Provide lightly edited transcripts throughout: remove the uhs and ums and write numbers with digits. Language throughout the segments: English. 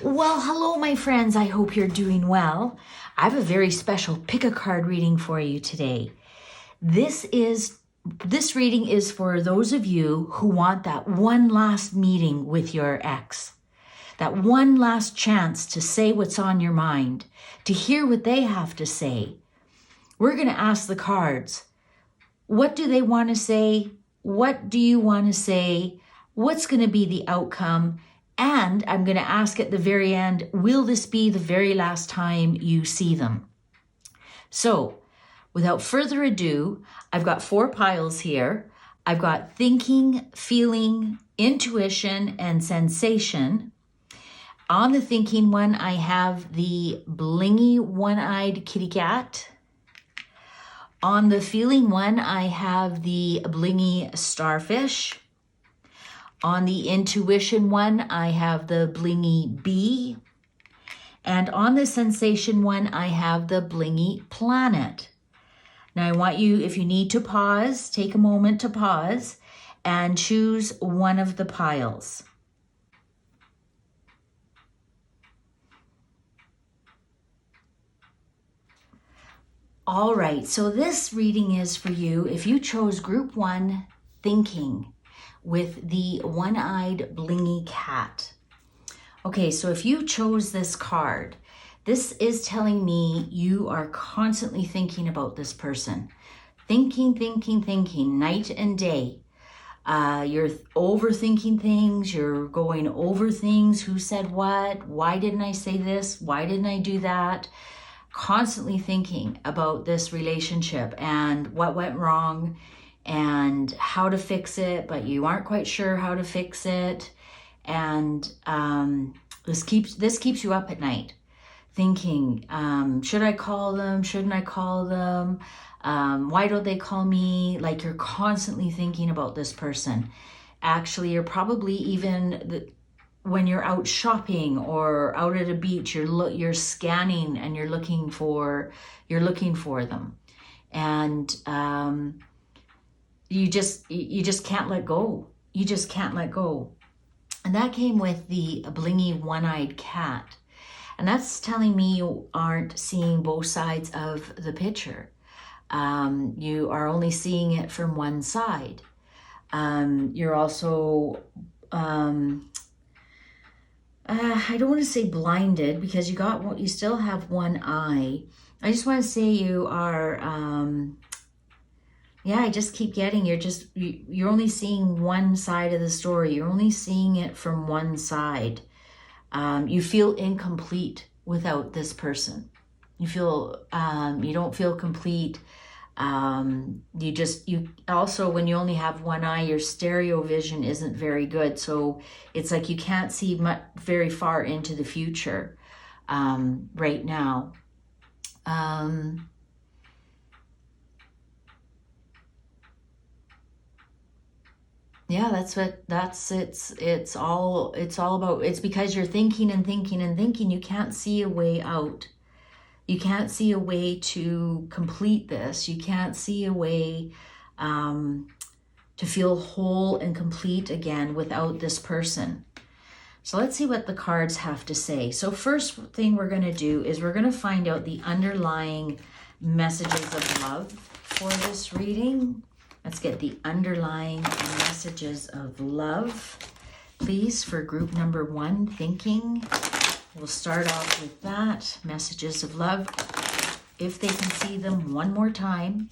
Well, hello, my friends. I hope you're doing well. I have a very special pick-a-card reading for you today. This reading is for those of you who want that one last meeting with your ex, that one last chance to say what's on your mind, to hear what they have to say. We're going to ask the cards, what do they want to say? What do you want to say? What's going to be the outcome? And I'm going to ask at the very end, will this be the very last time you see them? So without further ado, I've got 4 piles here. I've got thinking, feeling, intuition, and sensation. On the thinking one, I have the blingy one-eyed kitty cat. On the feeling one, I have the blingy starfish. On the intuition one, I have the blingy bee. And on the sensation one, I have the blingy planet. Now I want you, if you need to pause, take a moment to pause and choose one of the piles. All right, so this reading is for you if you chose group 1, thinking, with the one-eyed blingy cat. Okay, so if you chose this card, this is telling me you are constantly thinking about this person. Thinking, night and day. You're overthinking things, you're going over things, who said what, why didn't I say this, why didn't I do that? Constantly thinking about this relationship and what went wrong and how to fix it, but you aren't quite sure how to fix it. And this keeps you up at night thinking, should I call them? Shouldn't I call them? Why don't they call me? Like, you're constantly thinking about this person. Actually, you're probably even when you're out shopping or out at a beach, you're scanning and you're looking for them, and you just can't let go. You just can't let go. And that came with the blingy one-eyed cat. And that's telling me you aren't seeing both sides of the picture. You are only seeing it from one side. You're also, I don't want to say blinded, because you still have one eye. I just want to say you are, I just keep getting, you're only seeing one side of the story. You're only seeing it from one side. You feel incomplete without this person. You don't feel complete. You also, when you only have one eye, your stereo vision isn't very good. So it's like you can't see very far into the future right now. Yeah, it's all about. It's because you're thinking and thinking and thinking. You can't see a way out. You can't see a way to complete this. You can't see a way to feel whole and complete again without this person. So let's see what the cards have to say. So first thing we're going to do is we're going to find out the underlying messages of love for this reading. Let's get the underlying messages of love, please, for group number 1, thinking. We'll start off with that. Messages of love. If they can see them one more time,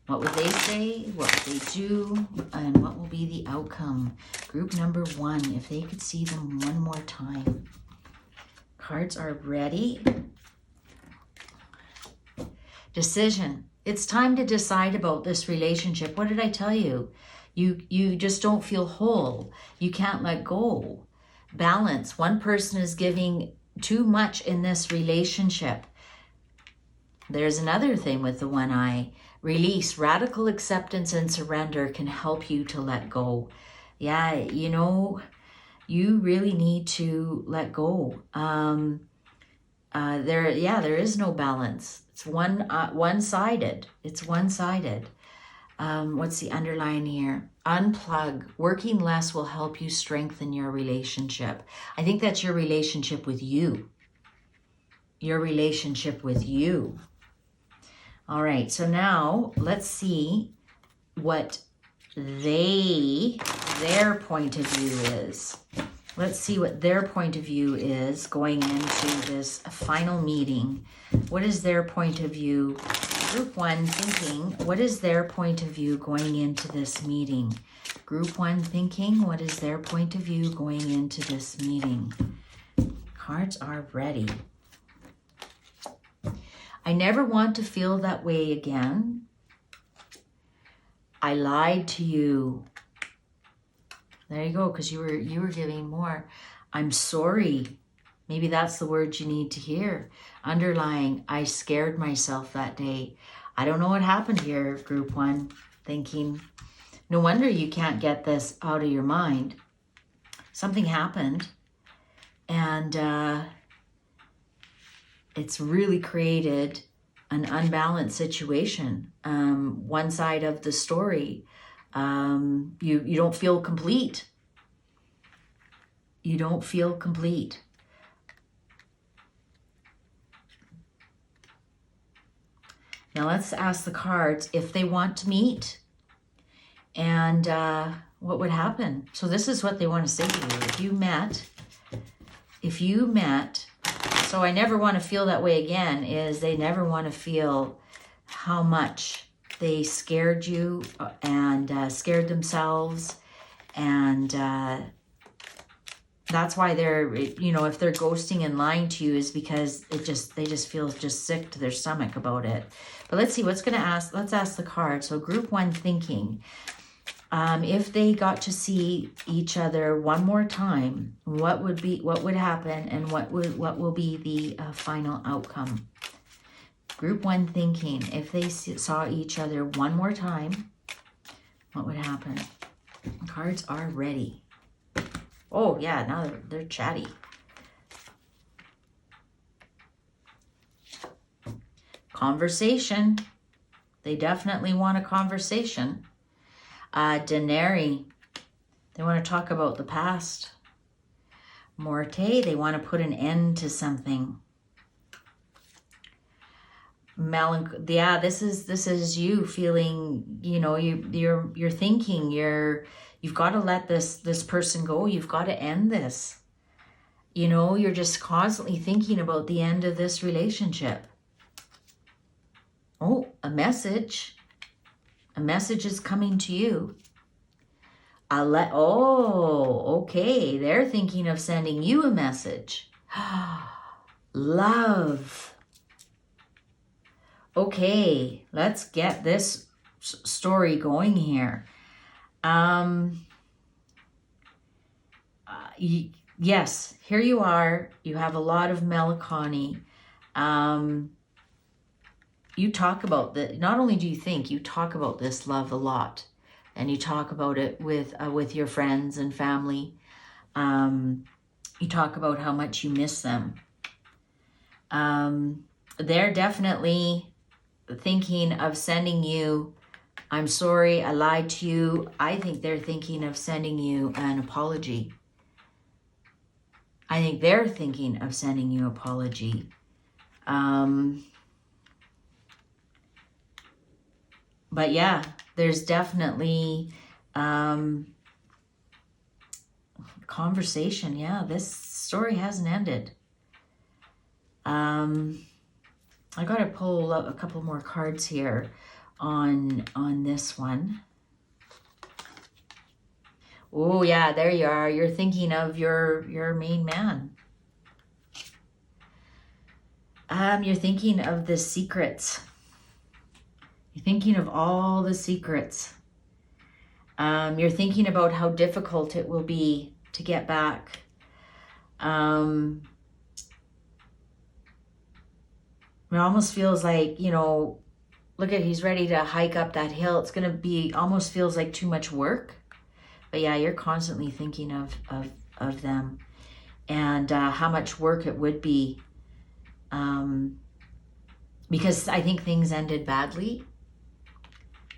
what would they say? What would they do? And what will be the outcome? Group number 1, if they could see them one more time. Cards are ready. Decision. It's time to decide about this relationship. What did I tell you? You just don't feel whole. You can't let go. Balance. One person is giving too much in this relationship. There's another thing with the one eye. Release. Radical acceptance and surrender can help you to let go. Yeah, you really need to let go. There is no balance. It's one-sided. It's one-sided. What's the underline here? Unplug. Working less will help you strengthen your relationship. I think that's your relationship with you. Your relationship with you. All right, so now let's see what their point of view is. Let's see what their point of view is going into this final meeting. What is their point of view? Group 1 thinking, what is their point of view going into this meeting? Group 1 thinking, what is their point of view going into this meeting? Cards are ready. I never want to feel that way again. I lied to you. There you go, because you were giving more. I'm sorry. Maybe that's the word you need to hear. Underlying, I scared myself that day. I don't know what happened here, Group 1. Thinking, no wonder you can't get this out of your mind. Something happened, and it's really created an unbalanced situation. One side of the story, you don't feel complete. You don't feel complete. Now let's ask the cards if they want to meet and what would happen. So this is what they want to say to you. If you met, so I never want to feel that way again, is they never want to feel how much they scared you and scared themselves. And that's why they're, if they're ghosting and lying to you is because they just feel just sick to their stomach about it. But let's see what's going to ask. Let's ask the card. So Group 1 thinking, if they got to see each other one more time, what would happen, and what will be the final outcome? Group 1 thinking, if they saw each other one more time, what would happen? Cards are ready. Oh yeah, now they're chatty. Conversation. They definitely want a conversation. Denari, they want to talk about the past. Morte, they want to put an end to something. Yeah, this is you feeling, you're thinking, you've got to let this person go. You've got to end this. You're just constantly thinking about the end of this relationship. Oh, a message. A message is coming to you. Okay. They're thinking of sending you a message. Love. Okay, let's get this story going here. Yes, here you are. You have a lot of melancholy. You talk about that. Not only do you think, you talk about this love a lot, and you talk about it with your friends and family. You talk about how much you miss them. They're definitely thinking of sending you, I'm sorry, I lied to you. I think they're thinking of sending you an apology. I think they're thinking of sending you an apology. But yeah, there's definitely conversation. Yeah, this story hasn't ended. I got to pull up a couple more cards here on this one. Oh yeah, there you are. You're thinking of your main man. You're thinking of the secrets. You're thinking of all the secrets. You're thinking about how difficult it will be to get back. It almost feels like, look at, he's ready to hike up that hill. It's going to be, almost feels like too much work. But yeah, you're constantly thinking of them and how much work it would be. Because I think things ended badly.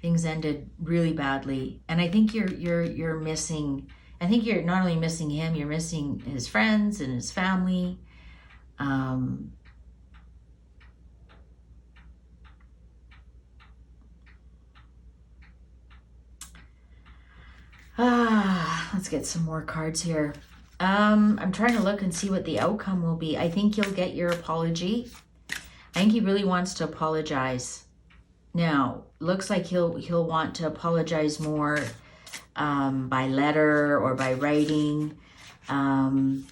Things ended really badly. And I think you're missing, I think you're not only missing him, you're missing his friends and his family. Let's get some more cards here. I'm trying to look and see what the outcome will be. I think you'll get your apology. I think he really wants to apologize. Now, looks like he'll want to apologize more by letter or by writing. You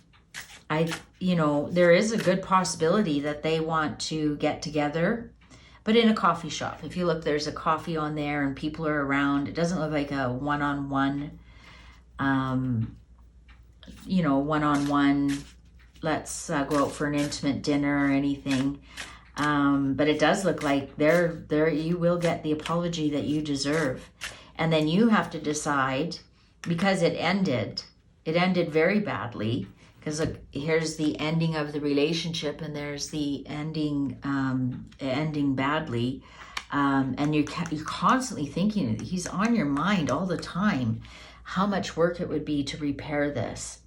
know, there is a good possibility that they want to get together, but in a coffee shop. If you look, there's a coffee on there and people are around. It doesn't look like a one-on-one, you know, one-on-one, let's go out for an intimate dinner or anything. But it does look like there you will get the apology that you deserve. And then you have to decide, because it ended very badly. Because look, here's the ending of the relationship, and there's the ending badly. And you're constantly thinking, he's on your mind all the time, how much work it would be to repair this.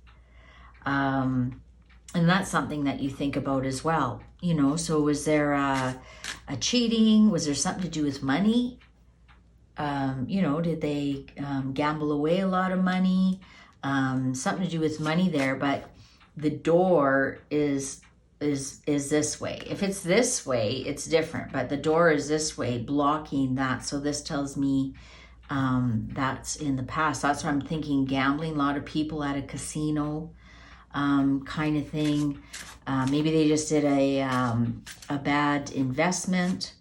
And that's something that you think about as well. You know, so was there a cheating? Was there something to do with money? You know, did they gamble away a lot of money? Something to do with money there, but the door is this way. If it's this way, it's different, but the door is this way, blocking that. So this tells me that's in the past. That's what I'm thinking, gambling, a lot of people at a casino kind of thing. Maybe they just did a bad investment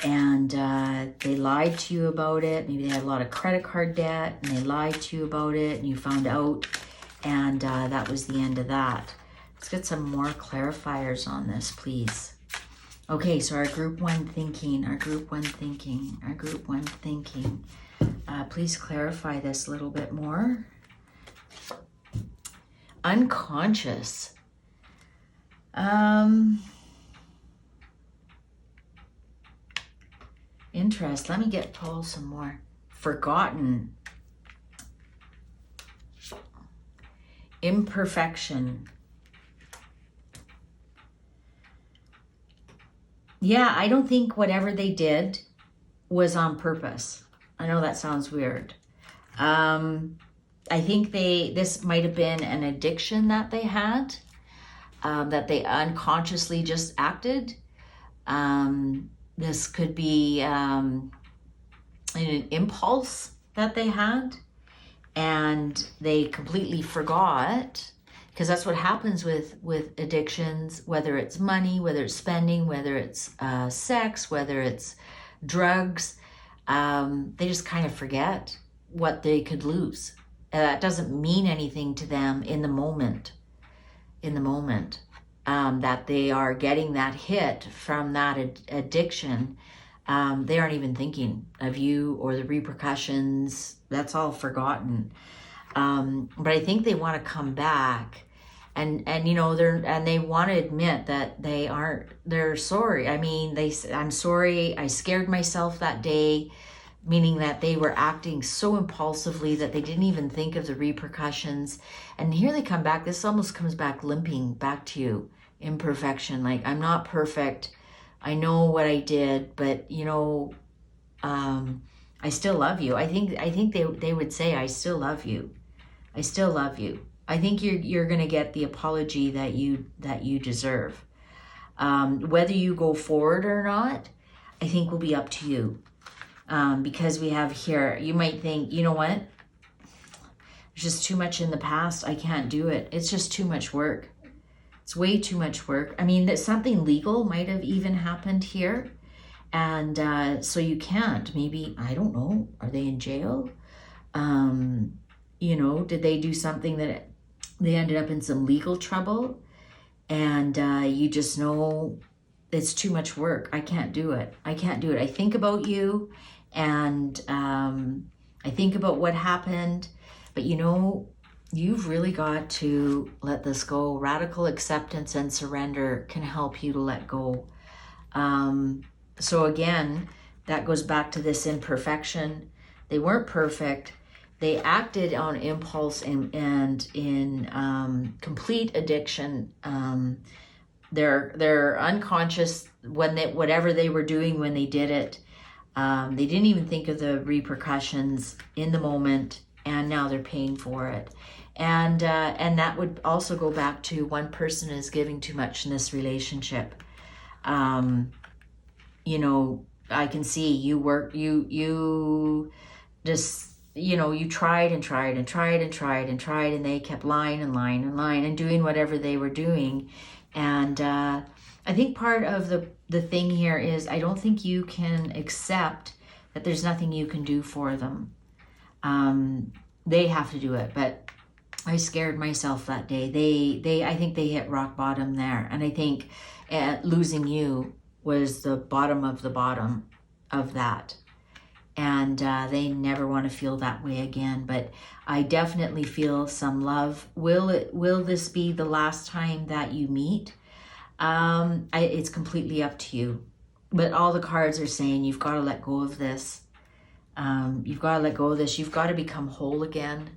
and they lied to you about it. Maybe they had a lot of credit card debt and they lied to you about it and you found out, and that was the end of that. Let's get some more clarifiers on this, please. Okay, so our group one thinking, please clarify this a little bit more. Unconscious. Interest. Let me pull some more. Forgotten. Imperfection. Yeah, I don't think whatever they did was on purpose. I know that sounds weird. I think this might have been an addiction that they had, that they unconsciously just acted. This could be an impulse that they had and they completely forgot, because that's what happens with addictions, whether it's money, whether it's spending, whether it's sex, whether it's drugs. They just kind of forget what they could lose. That doesn't mean anything to them in the moment. That they are getting that hit from that addiction, they aren't even thinking of you or the repercussions. That's all forgotten. But I think they want to come back, and you know, they want to admit that they're sorry. I mean, I'm sorry, I scared myself that day, meaning that they were acting so impulsively that they didn't even think of the repercussions. And here they come back. This almost comes back limping back to you. Imperfection. Like, I'm not perfect. I know what I did, but you know, I still love you. I think they would say, I still love you. I still love you. I think you're going to get the apology that you deserve. Whether you go forward or not, I think will be up to you. Because we have here, you might think, you know what? There's just too much in the past. I can't do it. It's just too much work. It's way too much work. I mean, that something legal might have even happened here. And so you can't. Maybe, I don't know, are they in jail? You know, did they do something that they ended up in some legal trouble? And you just know it's too much work. I can't do it. I can't do it. I think about you, and I think about what happened. But you know, you've really got to let this go. Radical acceptance and surrender can help you to let go. So again, That goes back to this imperfection. They weren't perfect. They acted on impulse and in complete addiction. They're unconscious when whatever they were doing when they did it. They didn't even think of the repercussions in the moment, and now they're paying for it. And that would also go back to one person is giving too much in this relationship. You know, I can see you just, you know, you tried and tried and tried and tried and tried, and they kept lying and lying and lying and doing whatever they were doing. And I think part of the thing here is I don't think you can accept that there's nothing you can do for them. They have to do it, but I scared myself that day. I think they hit rock bottom there, and I think losing you was the bottom of that. And they never want to feel that way again. But I definitely feel some love. Will this be the last time that you meet? It's completely up to you. But all the cards are saying you've got to let go of this. You've got to let go of this. You've got to become whole again.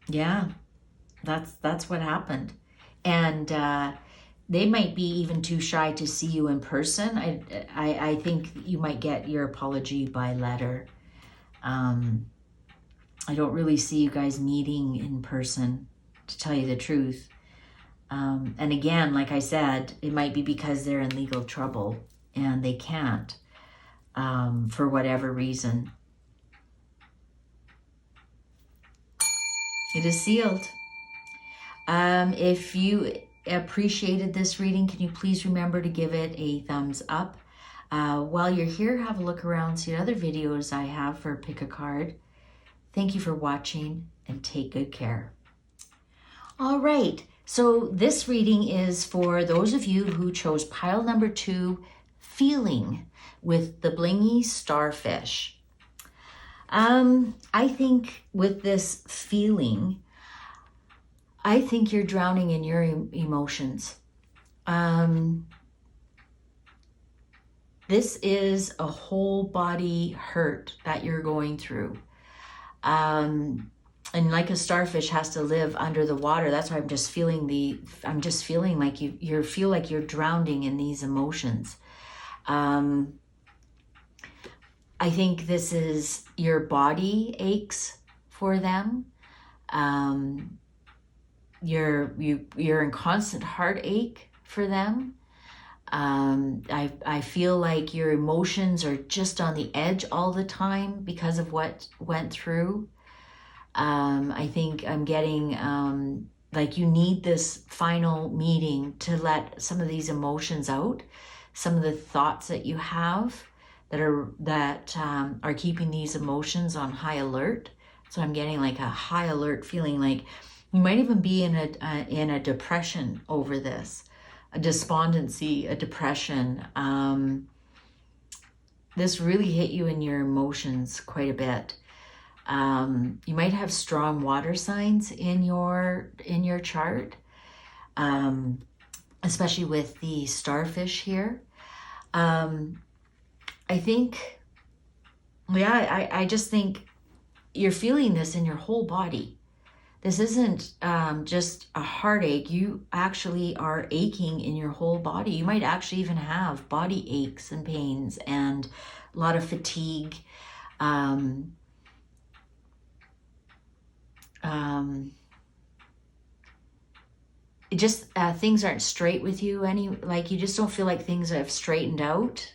Yeah, that's what happened. And they might be even too shy to see you in person. I think you might get your apology by letter. I don't really see you guys meeting in person, to tell you the truth. And again, like I said, it might be because they're in legal trouble and they can't, for whatever reason. It is sealed. If you appreciated this reading, can you please remember to give it a thumbs up? While you're here, have a look around, see other videos I have for Pick a Card. Thank you for watching and take good care. All right, so this reading is for those of you who chose pile number 2, Feeling, with the blingy Starfish. I think with this feeling, I think you're drowning in your emotions. This is a whole body hurt that you're going through. And like a starfish has to live under the water, that's why I'm just feeling like you feel like you're drowning in these emotions. I think this is your body aches for them. You're in constant heartache for them. I feel like your emotions are just on the edge all the time because of what went through. I think I'm getting like you need this final meeting to let some of these emotions out, some of the thoughts that you have that are keeping these emotions on high alert. So I'm getting like a high alert feeling, like you might even be in a depression over this, a despondency, a depression. This really hit you in your emotions quite a bit. You might have strong water signs in your chart, especially with the starfish here. I think, yeah, I just think you're feeling this in your whole body. This isn't just a heartache. You actually are aching in your whole body. You might actually even have body aches and pains and a lot of fatigue. It just things aren't straight with you. Like you just don't feel like things have straightened out.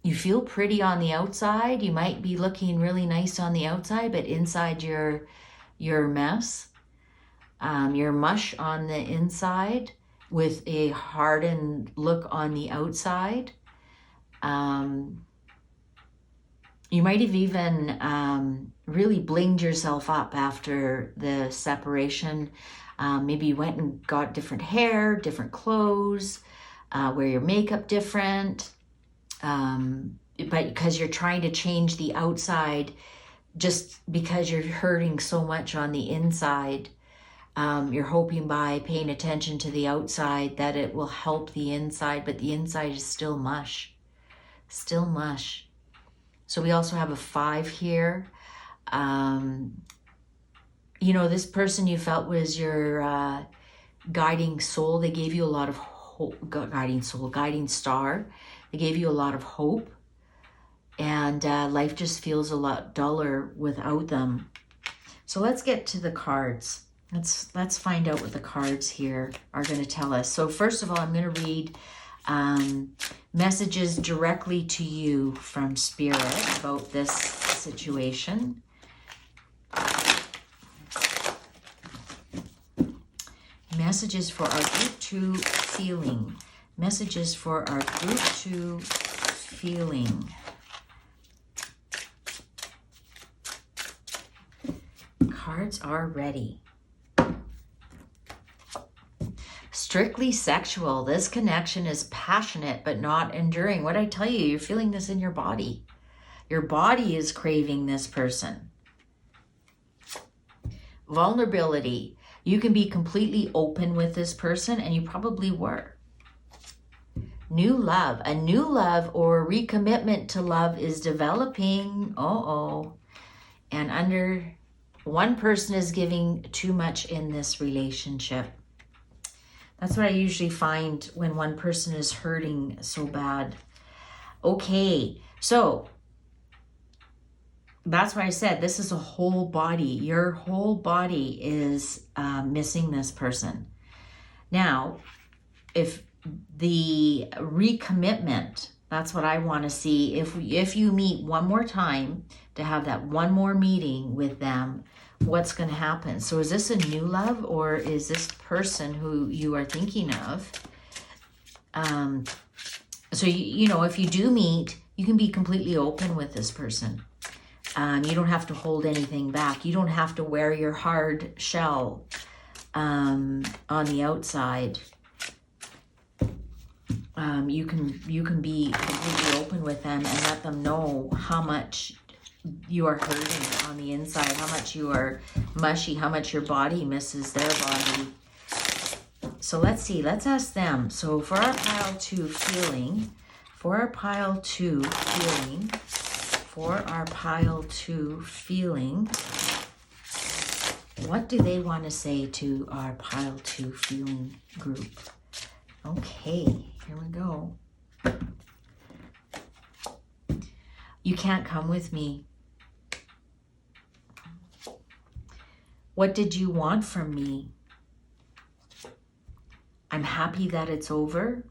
You feel pretty on the outside. You might be looking really nice on the outside, but inside you're a mess. You're mush on the inside with a hardened look on the outside. You might have even really blinged yourself up after the separation. Maybe you went and got different hair, different clothes, wear your makeup different. But because you're trying to change the outside just because you're hurting so much on the inside. You're hoping by paying attention to the outside that it will help the inside, but the inside is still mush. Still mush. So we also have a 5 here. You know, this person you felt was your guiding soul. They gave you a lot of hope. Guiding star. They gave you a lot of hope. And life just feels a lot duller without them. So let's get to the cards. Let's find out what the cards here are going to tell us. So first of all, I'm going to read messages directly to you from Spirit about this situation. Messages for our group 2 feeling. Messages for our group 2 feeling. Cards are ready. Strictly sexual. This connection is passionate but not enduring. What I tell you, you're feeling this in your body. Your body is craving this person. Vulnerability. You can be completely open with this person, and you probably were. New love. A new love or recommitment to love is developing. And under one person is giving too much in this relationship. That's what I usually find when one person is hurting so bad. Okay, so that's why I said this is a whole body. Your whole body is missing this person. Now, if the recommitment, that's what I want to see. If you meet one more time to have that one more meeting with them, what's going to happen? So is this a new love, or is this person who you are thinking of? So, you know, if you do meet, you can be completely open with this person. You don't have to hold anything back. You don't have to wear your hard shell on the outside. You can be completely open with them and let them know how much you are hurting on the inside, how much you are mushy, how much your body misses their body. So let's see, let's ask them. So for our pile 2 feeling, what do they want to say to our pile 2 feeling group? Okay, here we go. You can't come with me. What did you want from me? I'm happy that it's over.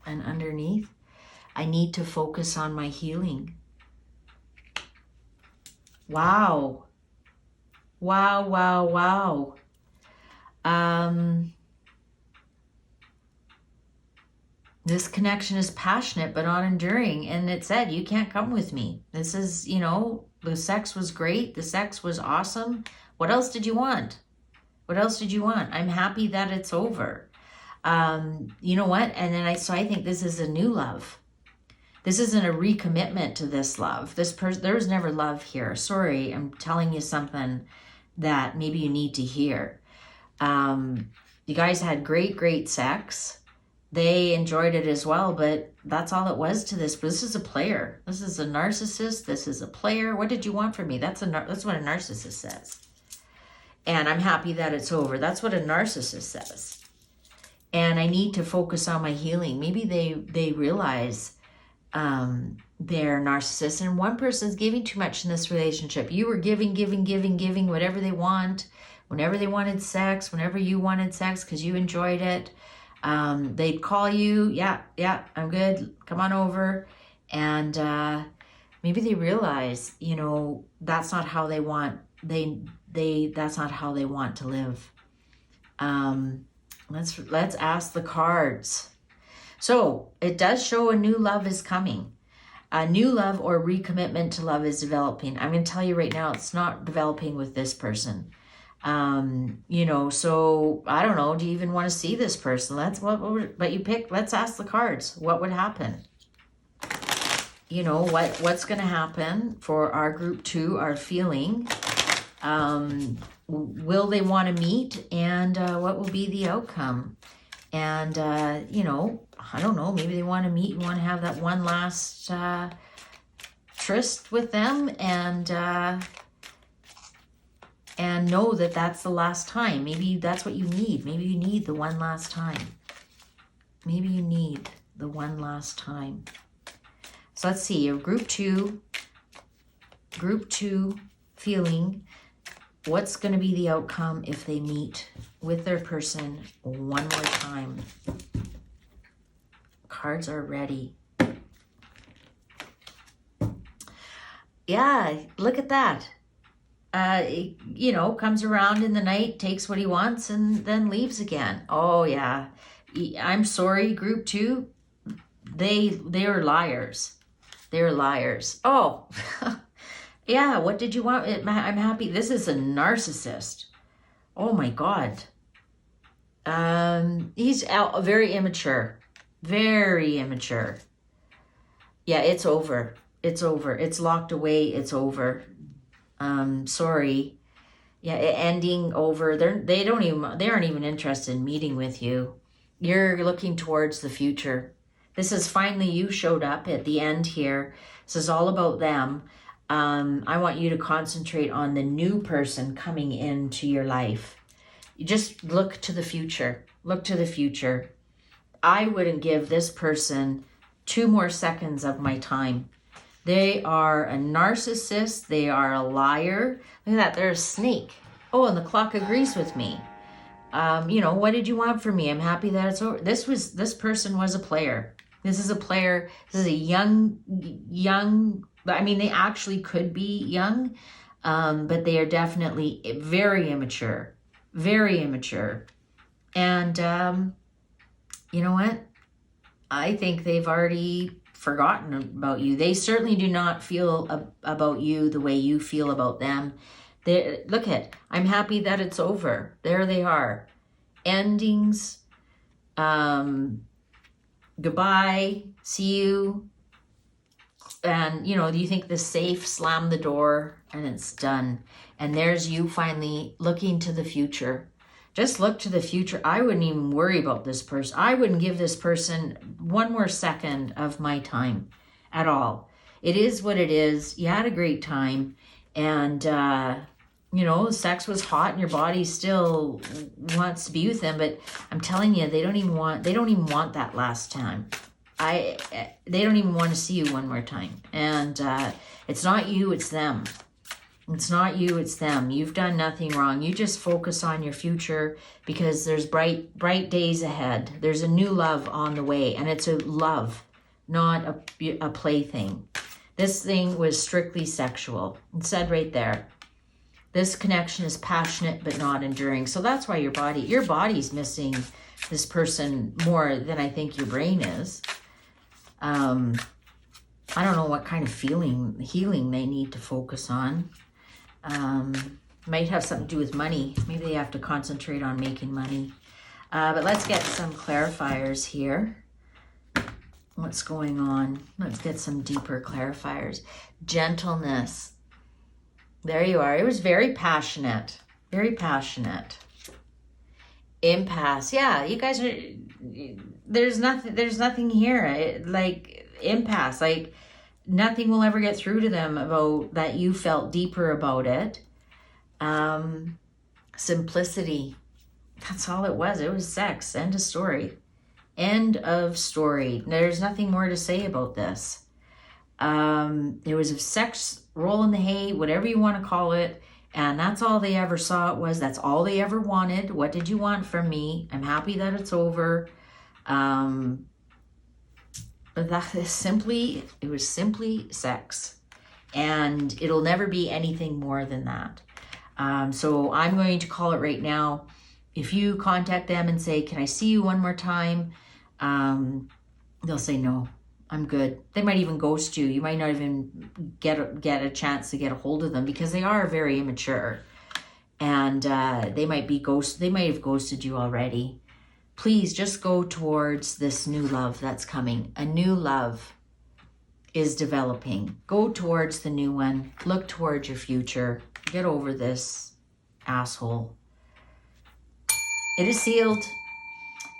And underneath, I need to focus on my healing. Wow. Wow, wow, wow. This connection is passionate but not enduring. And it said, you can't come with me. This is, you know, the sex was great. The sex was awesome. What else did you want? What else did you want? I'm happy that it's over. You know what? And then I think this is a new love. This isn't a recommitment to this love. There was never love here. Sorry, I'm telling you something that maybe you need to hear. You guys had great sex. They enjoyed it as well, but that's all it was to this. But this is a player. This is a narcissist. This is a player. What did you want from me? That's what a narcissist says. And I'm happy that it's over. That's what a narcissist says. And I need to focus on my healing. Maybe they realize they're narcissists, and one person's giving too much in this relationship. You were giving whatever they want, whenever they wanted sex, whenever you wanted sex because you enjoyed it. They'd call you, yeah, I'm good, come on over. And maybe they realize, you know, that's not how they want, that's not how they want to live. Let's ask the cards. So it does show a new love is coming. A new love or recommitment to love is developing. I'm going to tell you right now, it's not developing with this person. You know, so I don't know. Do you even want to see this person? But you pick, let's ask the cards. What would happen? You know, what's going to happen for our group 2, our feeling? will they want to meet, and what will be the outcome? And, you know, I don't know, maybe they want to meet, you want to have that one last tryst with them, and know that that's the last time. Maybe that's what you need. Maybe you need the one last time. Maybe you need the one last time. So let's see, group two feeling, what's going to be the outcome if they meet with their person one more time? Cards are ready. Yeah, look at that. You know, comes around in the night, takes what he wants, and then leaves again. Oh, yeah. I'm sorry, group two. They are liars. They're liars. Oh, yeah, what did you want? I'm happy. This is a narcissist. Oh, my God. He's very immature. Very immature. Yeah, it's over. It's over. It's locked away. It's over. Sorry. Yeah, ending over. They aren't even interested in meeting with you. You're looking towards the future. This is finally you showed up at the end here. This is all about them. I want you to concentrate on the new person coming into your life. You just look to the future. Look to the future. I wouldn't give this person 2 more seconds of my time. They are a narcissist. They are a liar. Look at that. They're a snake. Oh, and the clock agrees with me. You know, what did you want from me? I'm happy that it's over. This person was a player. This is a player. This is a young, I mean, they actually could be young, but they are definitely very immature. Very immature. And you know what? I think they've already forgotten about you. They certainly do not feel about you the way you feel about them. Look at, I'm happy that it's over. There they are. Endings. Goodbye. See you. And, you know, you think the safe, slam the door, and it's done. And there's you finally looking to the future. Just look to the future. I wouldn't even worry about this person. I wouldn't give this person 1 more second of my time at all. It is what it is. You had a great time. And, you know, sex was hot and your body still wants to be with them. But I'm telling you, they don't even want that last time. They don't even want to see you 1 more time. And it's not you, it's them. It's not you, it's them. You've done nothing wrong. You just focus on your future because there's bright days ahead. There's a new love on the way, and it's a love, not a plaything. This thing was strictly sexual. It said right there. This connection is passionate but not enduring. So that's why your body's missing this person more than I think your brain is. I don't know what kind of healing they need to focus on. Might have something to do with money. Maybe they have to concentrate on making money. But let's get some clarifiers here. What's going on? Let's get some deeper clarifiers. Gentleness. There you are. It was very passionate. Very passionate. Impasse. Yeah, you guys are... There's nothing here. Like, impasse. Like, nothing will ever get through to them about that you felt deeper about it. Simplicity. That's all it was. It was sex. End of story. End of story. There's nothing more to say about this. There was a sex, roll in the hay, whatever you want to call it. And that's all they ever saw it was. That's all they ever wanted. What did you want from me? I'm happy that it's over. It was simply sex. And it'll never be anything more than that. So I'm going to call it right now. If you contact them and say, can I see you 1 more time? They'll say, no, I'm good. They might even ghost you. You might not even get a chance to get a hold of them because they are very immature. And they might have ghosted you already. Please just go towards this new love that's coming. A new love is developing. Go towards the new one. Look towards your future. Get over this asshole. It is sealed.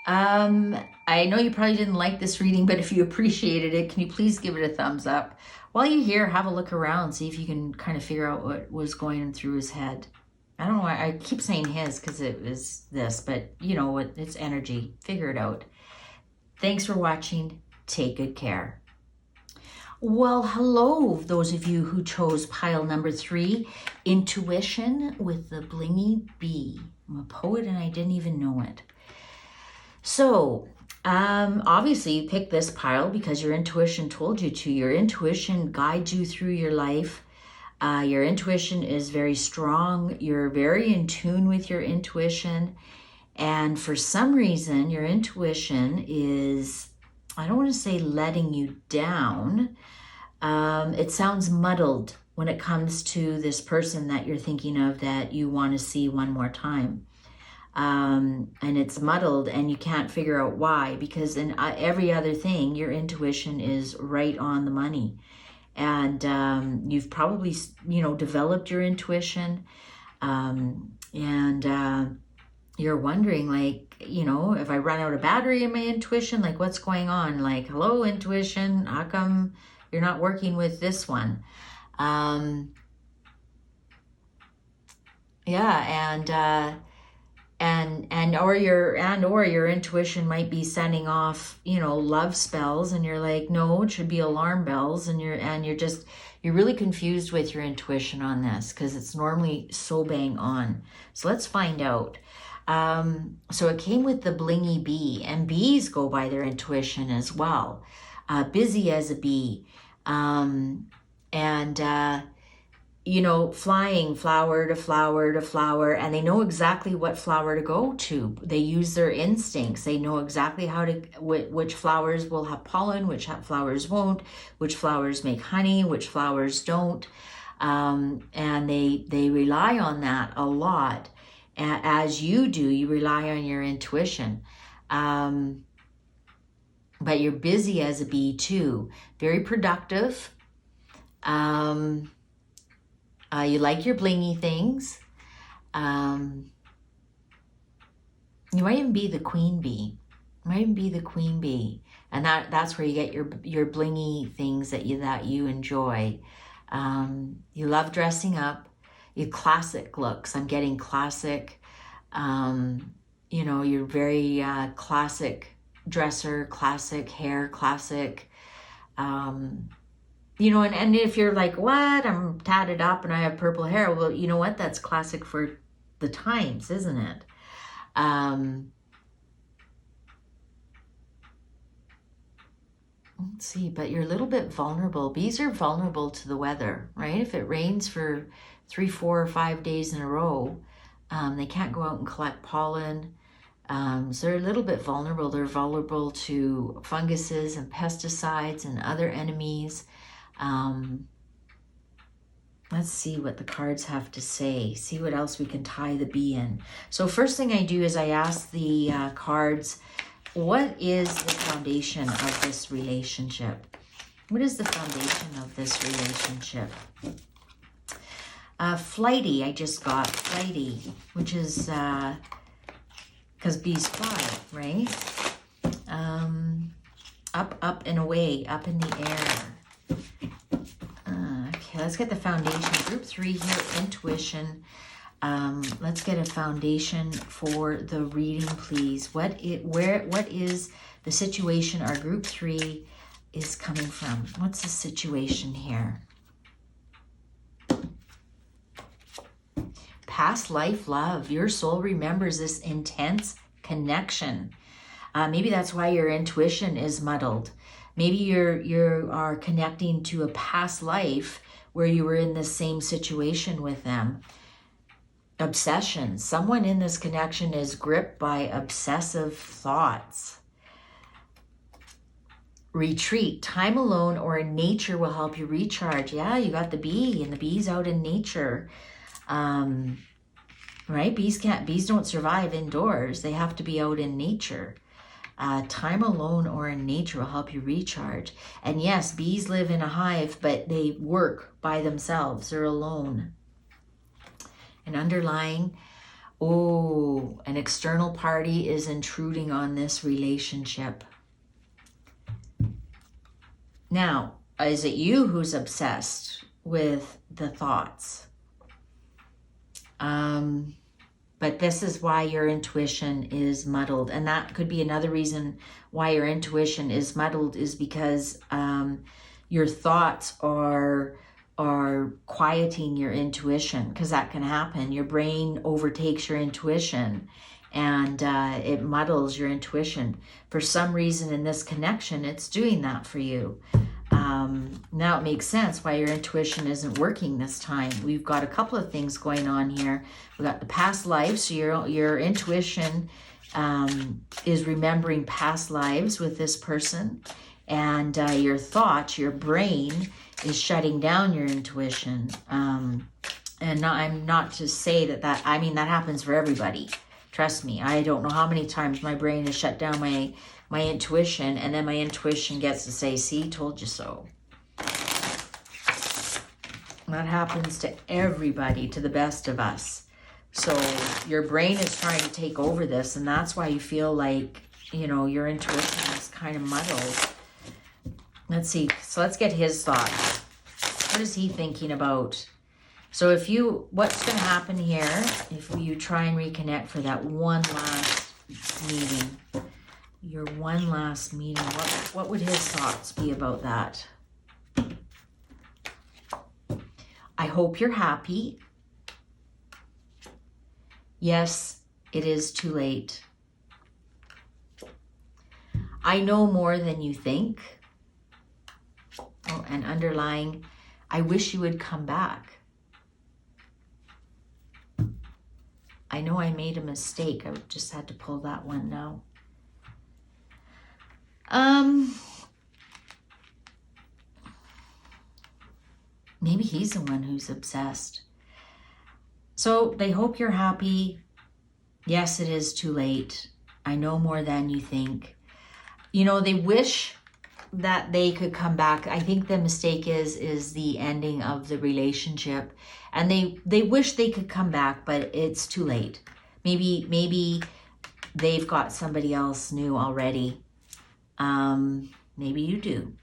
I know you probably didn't like this reading, but if you appreciated it, can you please give it a thumbs up? While you're here, have a look around, see if you can kind of figure out what was going through his head. I don't know why I keep saying his because it was this, but you know what? It's energy. Figure it out. Thanks for watching. Take good care. Well, hello, those of you who chose pile number 3, Intuition with the Blingy Bee. I'm a poet and I didn't even know it. So, obviously you picked this pile because your intuition told you to. Your intuition guides you through your life. Your intuition is very strong. You're very in tune with your intuition. And for some reason, your intuition is, I don't want to say letting you down. It sounds muddled when it comes to this person that you're thinking of that you want to see one more time. And it's muddled and you can't figure out why, because in every other thing, your intuition is right on the money. And you've probably, developed your intuition. You're wondering, like, if I run out of battery in my intuition, like what's going on? Like, hello, intuition, how come you're not working with this one? Or your intuition might be sending off, love spells, and you're like, no, it should be alarm bells, and you're really confused with your intuition on this because it's normally so bang on. So let's find out. So it came with the Blingy Bee, and bees go by their intuition as well. Busy as a bee, flying flower to flower to flower, and they know exactly what flower to go to. They use their instincts. They know exactly which flowers will have pollen, which flowers won't, which flowers make honey, which flowers don't. And they rely on that a lot. As you do, you rely on your intuition. But you're busy as a bee too. Very productive. You like your blingy things. You might even be the queen bee. And that's where you get your blingy things that you enjoy. You love dressing up. You classic looks. I'm getting classic. You're very classic dresser, classic hair, classic. And if you're like, what? I'm tatted up and I have purple hair. Well, you know what? That's classic for the times, isn't it? Let's see, but you're a little bit vulnerable. Bees are vulnerable to the weather, right? If it rains for 3, 4, or 5 days in a row, they can't go out and collect pollen. So they're a little bit vulnerable. They're vulnerable to funguses and pesticides and other enemies. Let's see what the cards have to say. See what else we can tie the bee in. So first thing I do is I ask the cards, what is the foundation of this relationship? What is the foundation of this relationship? Flighty, I just got flighty, which is because bees fly, right? Up and away, up in the air. Okay, let's get the foundation. Group 3 here, intuition. Let's get a foundation for the reading, please. What is the situation our group 3 is coming from? What's the situation here? Past life love. Your soul remembers this intense connection. Maybe that's why your intuition is muddled. Maybe you are connecting to a past life where you were in the same situation with them. Obsession. Someone in this connection is gripped by obsessive thoughts. Retreat. Time alone or in nature will help you recharge. Yeah, you got the bee, and the bee's out in nature. Right? Bees don't survive indoors. They have to be out in nature. Time alone or in nature will help you recharge. And yes, bees live in a hive, but they work by themselves. They're alone. And underlying, Oh, an external party is intruding on this relationship. Now, is it you who's obsessed with the thoughts? But this is why your intuition is muddled. And that could be another reason why your intuition is muddled, is because your thoughts are quieting your intuition, because that can happen. Your brain overtakes your intuition and it muddles your intuition. For some reason in this connection, it's doing that for you. Now it makes sense why your intuition isn't working this time. We've got a couple of things going on here. We've got the past lives, so your intuition is remembering past lives with this person, and your thoughts, your brain, is shutting down your intuition. And I'm not to say that I mean, that happens for everybody. Trust me, I don't know how many times my brain has shut down my intuition, and then my intuition gets to say, see, told you so. That happens to everybody, to the best of us. So your brain is trying to take over this, and that's why you feel like, you know, your intuition is kind of muddled. Let's see. So let's get his thoughts. What is he thinking about? So what's going to happen here if you try and reconnect for that one last meeting? Your one last meeting. What would his thoughts be about that? I hope you're happy. Yes, it is too late. I know more than you think. Oh, and underlying, I wish you would come back. I know I made a mistake. I just had to pull that one now. Maybe he's the one who's obsessed. So they hope you're happy. Yes, it is too late. I know more than you think. You know, they wish that they could come back. I think the mistake is the ending of the relationship. And they wish they could come back, but it's too late. Maybe they've got somebody else new already. Maybe you do.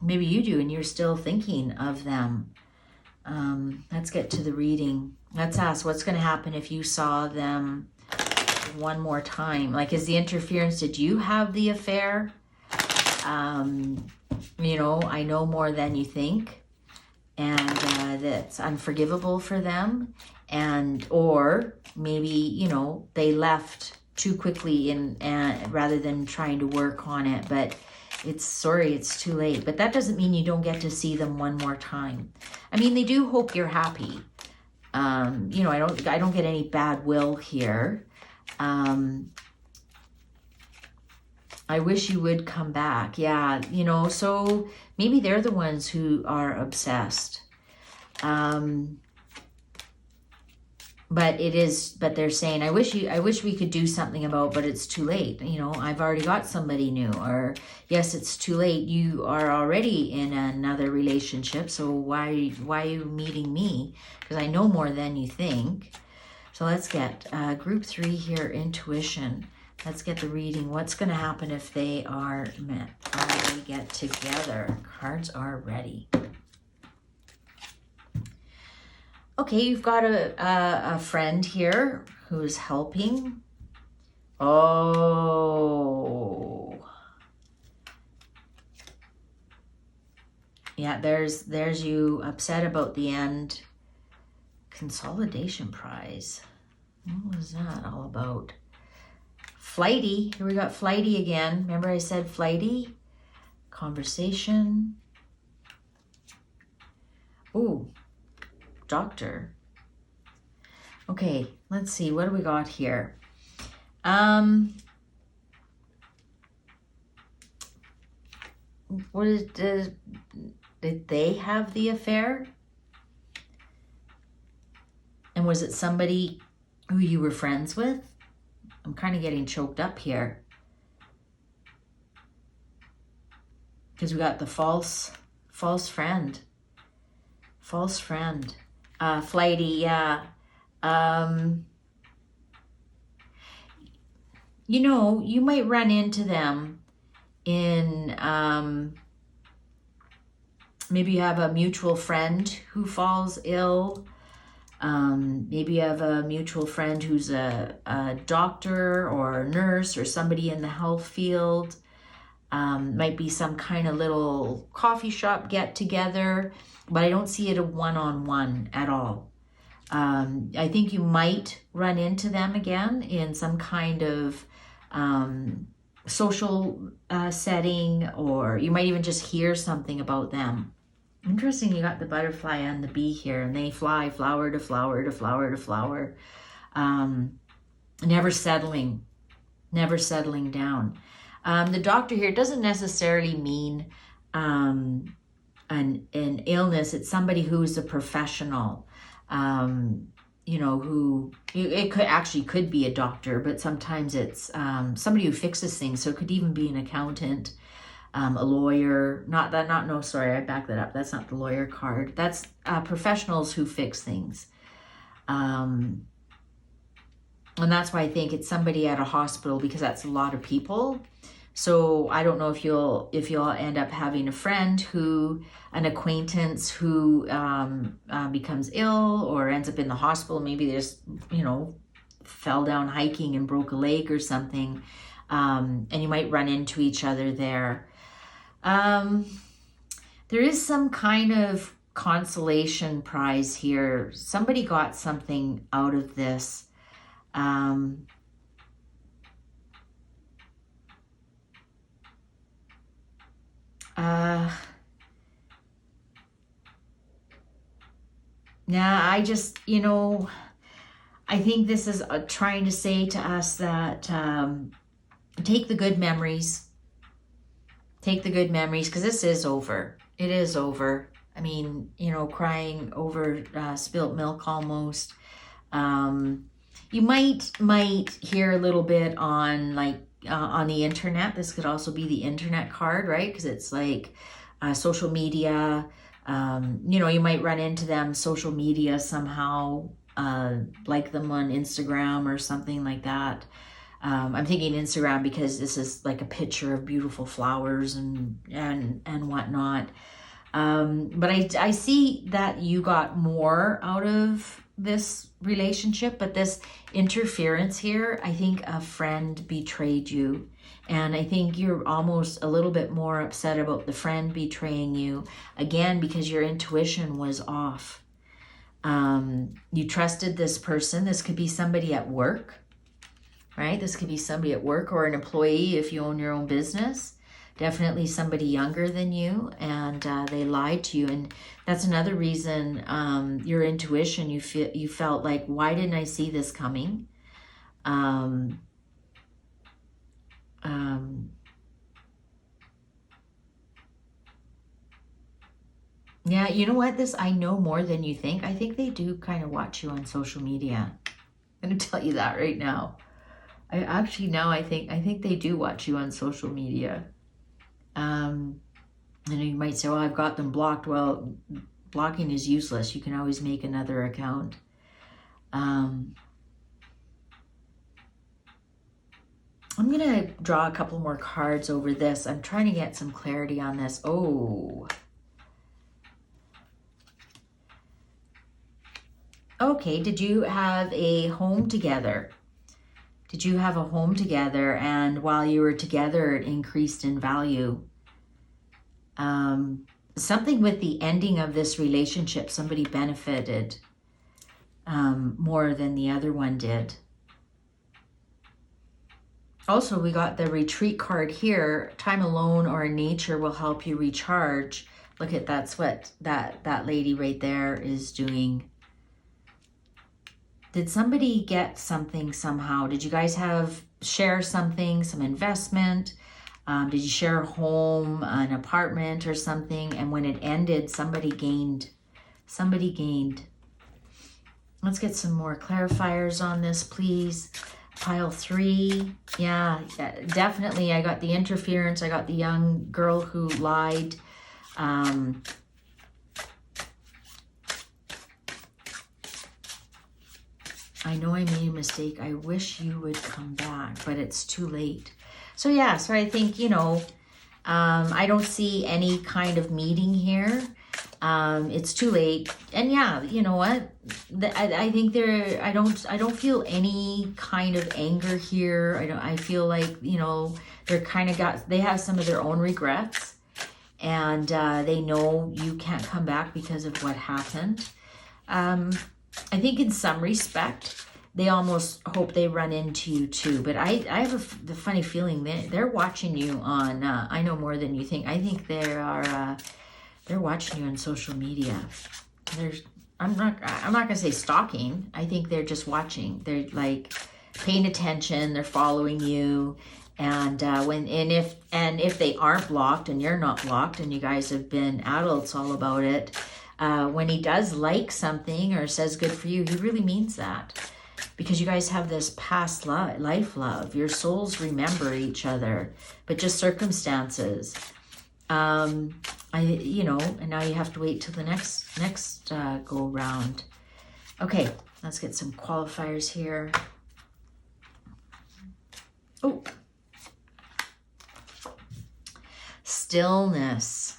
Maybe you do, and you're still thinking of them. Let's get to the reading. Let's ask, what's going to happen if you saw them one more time? Like, is the interference, did you have the affair? You know, I know more than you think. And that's unforgivable for them. Or maybe, you know, they left too quickly and rather than trying to work on it. But it's too late. But that doesn't mean you don't get to see them one more time. I mean, they do hope you're happy. You know, I don't get any bad will here. I wish you would come back. Yeah, you know, so maybe they're the ones who are obsessed. But they're saying, I wish we could do something about, but it's too late. You know, I've already got somebody new. Or yes, it's too late. You are already in another relationship. So why are you meeting me? Because I know more than you think. So let's get group 3 here, intuition. Let's get the reading. What's going to happen if they are met? Or they get together? Cards are ready. Okay, you've got a friend here who's helping. Oh. Yeah, there's you upset about the end. Consolidation prize. What was that all about? Flighty. Here we got flighty again. Remember I said flighty? Conversation. Ooh. Doctor. Okay, let's see. What do we got here? Did they have the affair? And was it somebody who you were friends with? I'm kind of getting choked up here. Because we got the false friend. False friend. Flighty, yeah. you know, you might run into them in, maybe you have a mutual friend who falls ill. Maybe you have a mutual friend who's a doctor or a nurse or somebody in the health field. Might be some kind of little coffee shop get together, but I don't see it a one-on-one at all. I think you might run into them again in some kind of social setting, or you might even just hear something about them. Interesting, you got the butterfly and the bee here, and they fly flower to flower to flower to flower, never settling down. The doctor here doesn't necessarily mean an illness. It's somebody who's a professional, you know, who, it could be a doctor, but sometimes it's somebody who fixes things. So it could even be an accountant, a lawyer. Sorry, I back that up. That's not the lawyer card. That's professionals who fix things. And that's why I think it's somebody at a hospital, because that's a lot of people. So I don't know if you'll end up having a friend an acquaintance who becomes ill or ends up in the hospital. Maybe they just, you know, fell down hiking and broke a leg or something. And you might run into each other there. There is some kind of consolation prize here. Somebody got something out of this. Yeah, I just, you know, I think this is trying to say to us that take the good memories. Take the good memories, because this is over. It is over. I mean, you know, crying over spilt milk almost. You might hear a little bit on on the internet. This could also be the internet card, right? Because it's like social media. You know, you might run into them social media somehow, like them on Instagram or something like that. I'm thinking Instagram because this is like a picture of beautiful flowers and whatnot. But I see that you got more out of this relationship, but this interference here, I think a friend betrayed you. And I think you're almost a little bit more upset about the friend betraying you, again, because your intuition was off. You trusted this person. This could be somebody at work, right? This could be somebody at work or an employee if you own your own business. Definitely somebody younger than you, and they lied to you. And that's another reason your intuition, you felt like, why didn't I see this coming? Yeah, you know what? I know more than you think. I think they do kind of watch you on social media. I'm going to tell you that right now. I think they do watch you on social media. And you might say, well, I've got them blocked. Well, blocking is useless. You can always make another account. I'm going to draw a couple more cards over this. I'm trying to get some clarity on this. Oh. Okay, did you have a home together? Did you have a home together, and while you were together, it increased in value? Something with the ending of this relationship, somebody benefited more than the other one did. Also, we got the retreat card here. Time alone or in nature will help you recharge. Look at that's what that lady right there is doing. Did somebody get something somehow? Did you guys share something, some investment? Did you share a home, an apartment or something? And when it ended, somebody gained. Somebody gained. Let's get some more clarifiers on this, please. Pile 3. Yeah, definitely. I got the interference. I got the young girl who lied. I know I made a mistake. I wish you would come back, but it's too late. So yeah, so I think, you know, I don't see any kind of meeting here. It's too late. And yeah, you know what? I think I don't feel any kind of anger here. I feel like, you know, they have some of their own regrets, and they know you can't come back because of what happened. I think in some respect, they almost hope they run into you too. But I have the funny feeling they're watching you on, I know more than you think. I think they're watching you on social media. I'm not gonna say stalking. I think they're just watching. They're like paying attention. They're following you. And if they aren't blocked and you're not blocked and you guys have been adults all about it, when he does like something or says good for you, he really means that, because you guys have this past life love. Your souls remember each other, but just circumstances. You know, and now you have to wait till the next go round. Okay, let's get some qualifiers here. Oh, stillness.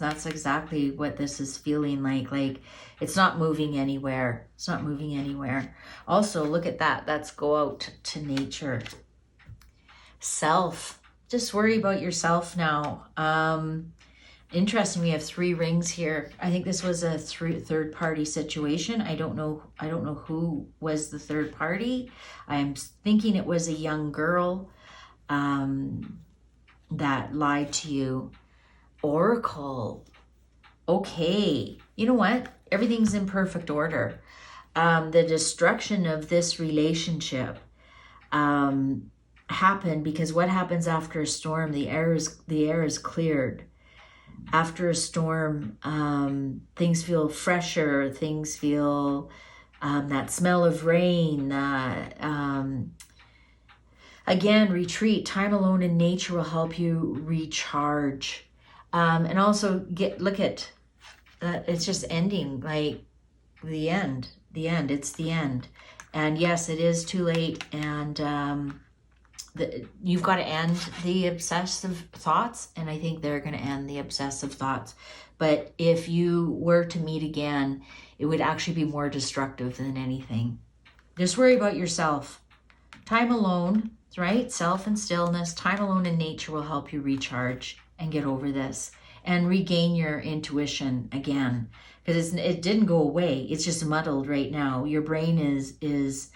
That's exactly what this is feeling like. Like, it's not moving anywhere. It's not moving anywhere. Also, look at that. That's go out to nature. Self. Just worry about yourself now. Interesting, we have 3 rings here. I think this was a third party situation. I don't know who was the third party. I'm thinking it was a young girl that lied to you. Oracle. Okay. You know what? Everything's in perfect order. The destruction of this relationship happened because what happens after a storm? The air is cleared. After a storm, things feel fresher. Things feel that smell of rain. Again, retreat. Time alone in nature will help you recharge. And also look at it's just ending, like the end. It's the end. And yes, it is too late. And you've got to end the obsessive thoughts, and I think they're going to end the obsessive thoughts. But if you were to meet again, it would actually be more destructive than anything. Just worry about yourself. Time alone, right? Self and stillness. Time alone in nature will help you recharge and get over this and regain your intuition again, because it didn't go away. It's just muddled right now. Your brain is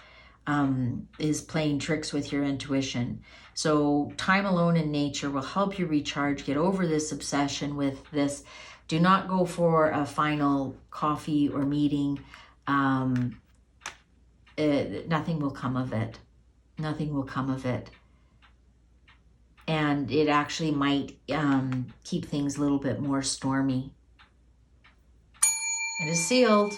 playing tricks with your intuition. So time alone in nature will help you recharge, get over this obsession with this. Do not go for a final coffee or meeting. Nothing will come of it. Nothing will come of it. And it actually might keep things a little bit more stormy. It is sealed.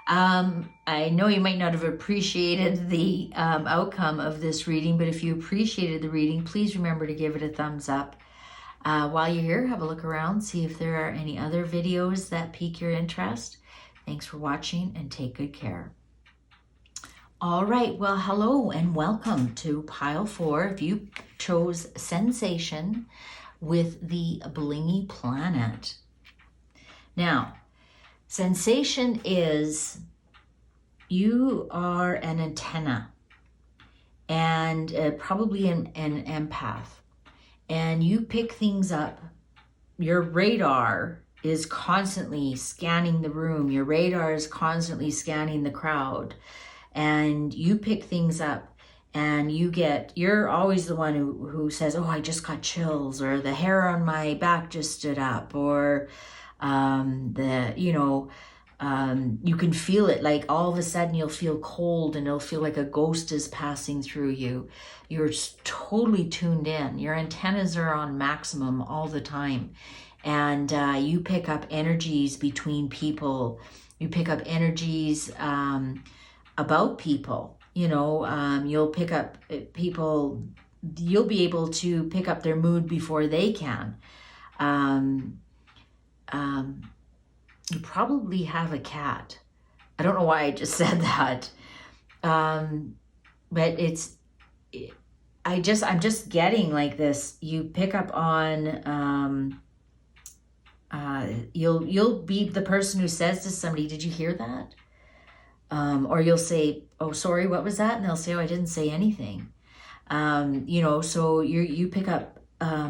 I know you might not have appreciated the outcome of this reading, but if you appreciated the reading, please remember to give it a thumbs up. While you're here, have a look around, see if there are any other videos that pique your interest. Thanks for watching and take good care. All right, well, hello and welcome to Pile 4. If you chose Sensation with the Blingy Planet. Now, Sensation is you are an antenna and probably an empath, and you pick things up. Your radar is constantly scanning the room. Your radar is constantly scanning the crowd, and you pick things up, and you're always the one who says, oh, I just got chills, or the hair on my back just stood up, or you can feel it, like all of a sudden you'll feel cold and it'll feel like a ghost is passing through you. You're totally tuned in. Your antennas are on maximum all the time. And you pick up energies between people. You pick up energies about people. You'll pick up people. You'll be able to pick up their mood before they can. You probably have a cat, I don't know why I just said that. But I'm just getting like this. You pick up on, you'll be the person who says to somebody, did you hear that? Or you'll say, oh, sorry, what was that? And they'll say, oh, I didn't say anything. You know, so you pick up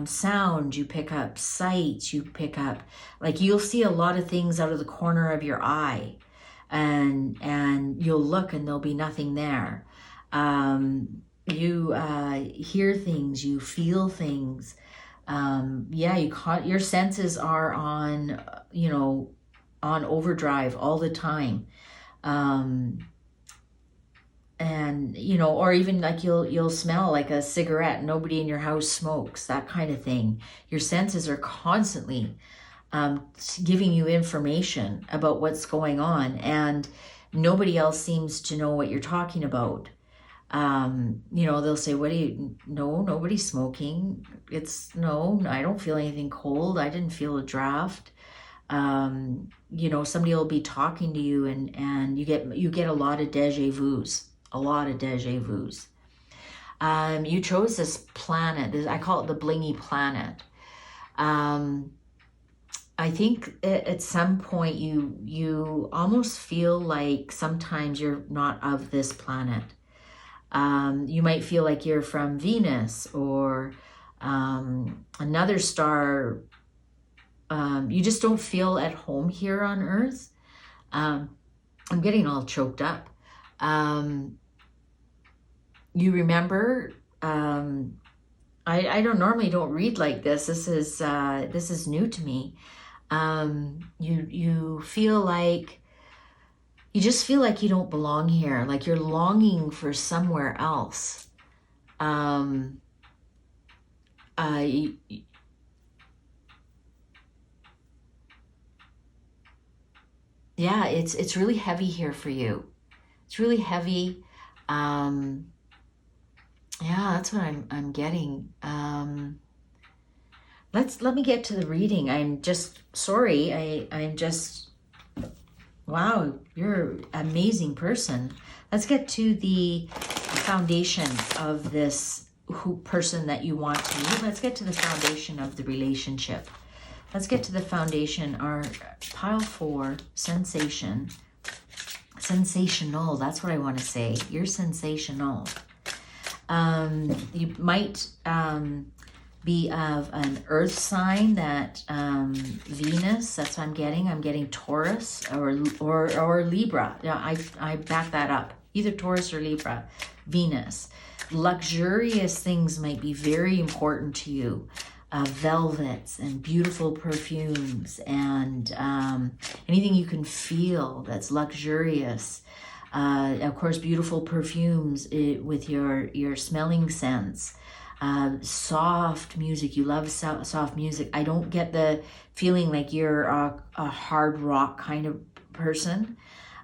sound, you pick up sights, you pick up, like you'll see a lot of things out of the corner of your eye, and you'll look and there'll be nothing there. You hear things, you feel things. Yeah, your senses are on, you know, on overdrive all the time. And you know, or even like you'll smell like a cigarette, nobody in your house smokes, that kind of thing. Your senses are constantly giving you information about what's going on, and nobody else seems to know what you're talking about. You know, they'll say, what do you, no, nobody's smoking. No, I don't feel anything cold. I didn't feel a draft. You know, somebody will be talking to you, and you get a lot of deja vus. You chose this planet. I call it the blingy planet. I think at some point you almost feel like sometimes you're not of this planet. You might feel like you're from Venus or another star. You just don't feel at home here on Earth. I'm getting all choked up. You remember, I don't read like this. This is new to me. You feel like, you just feel like you don't belong here, like you're longing for somewhere else. Yeah, it's really heavy here for you. It's really heavy. Yeah, that's what I'm getting. Let me get to the reading. I'm just sorry. I'm just, wow, you're an amazing person. Let's get to the foundation of this person that you want to meet. Let's get to the foundation of the relationship. Let's get to the foundation. Our pile 4, sensation. Sensational, that's what I want to say. You're sensational. You might be of an earth sign, that Venus, that's what I'm getting. I'm getting Taurus or Libra. Yeah, I back that up. Either Taurus or Libra. Venus. Luxurious things might be very important to you. Velvets and beautiful perfumes and anything you can feel that's luxurious. Of course, beautiful perfumes with your smelling sense. Soft music. You love soft music. I don't get the feeling like you're a hard rock kind of person,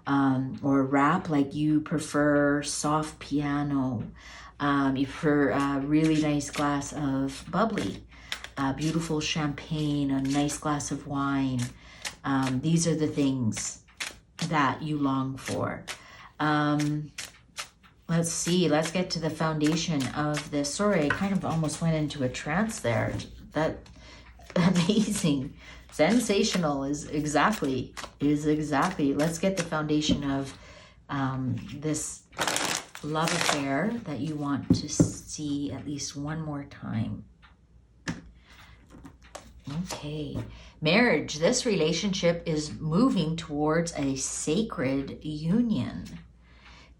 or rap. Like you prefer soft piano. You prefer a really nice glass of bubbly. Beautiful champagne, a nice glass of wine. These are the things that you long for. Let's see. Let's get to the foundation of this. Sorry, I kind of almost went into a trance there. That amazing. Sensational is exactly. Let's get the foundation of this love affair that you want to see at least one more time. Okay, marriage. This relationship is moving towards a sacred union.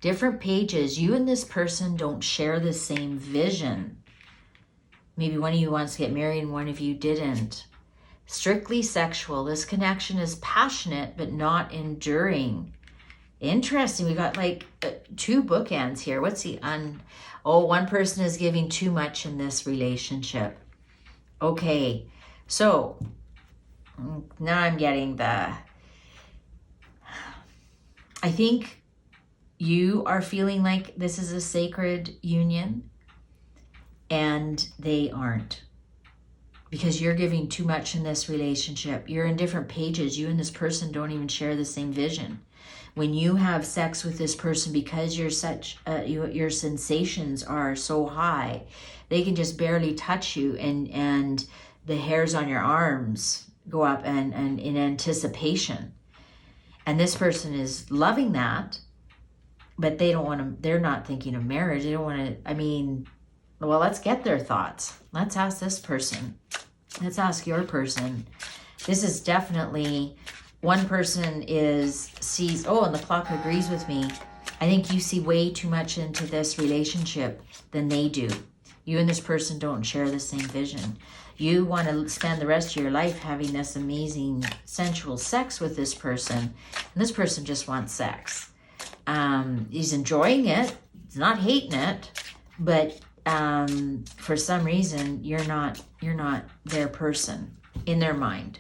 Different pages. You and this person don't share the same vision. Maybe one of you wants to get married and one of you didn't. Strictly sexual. This connection is passionate but not enduring. Interesting. We got like 2 bookends here. What's the one person is giving too much in this relationship. Okay. So now I'm getting I think you are feeling like this is a sacred union and they aren't. because you're giving too much in this relationship. You're in different pages. You and this person don't even share the same vision. When you have sex with this person, because you're such your sensations are so high, they can just barely touch you, and the hairs on your arms go up and in anticipation. And this person is loving that, but they don't want to, they're not thinking of marriage. They don't want to, I mean, well, let's get their thoughts. Let's ask this person. Let's ask your person. This is definitely, one person sees, oh, and the clock agrees with me. I think you see way too much into this relationship than they do. You and this person don't share the same vision. You want to spend the rest of your life having this amazing sensual sex with this person, and this person just wants sex. He's enjoying it. He's not hating it, but for some reason you're not their person in their mind.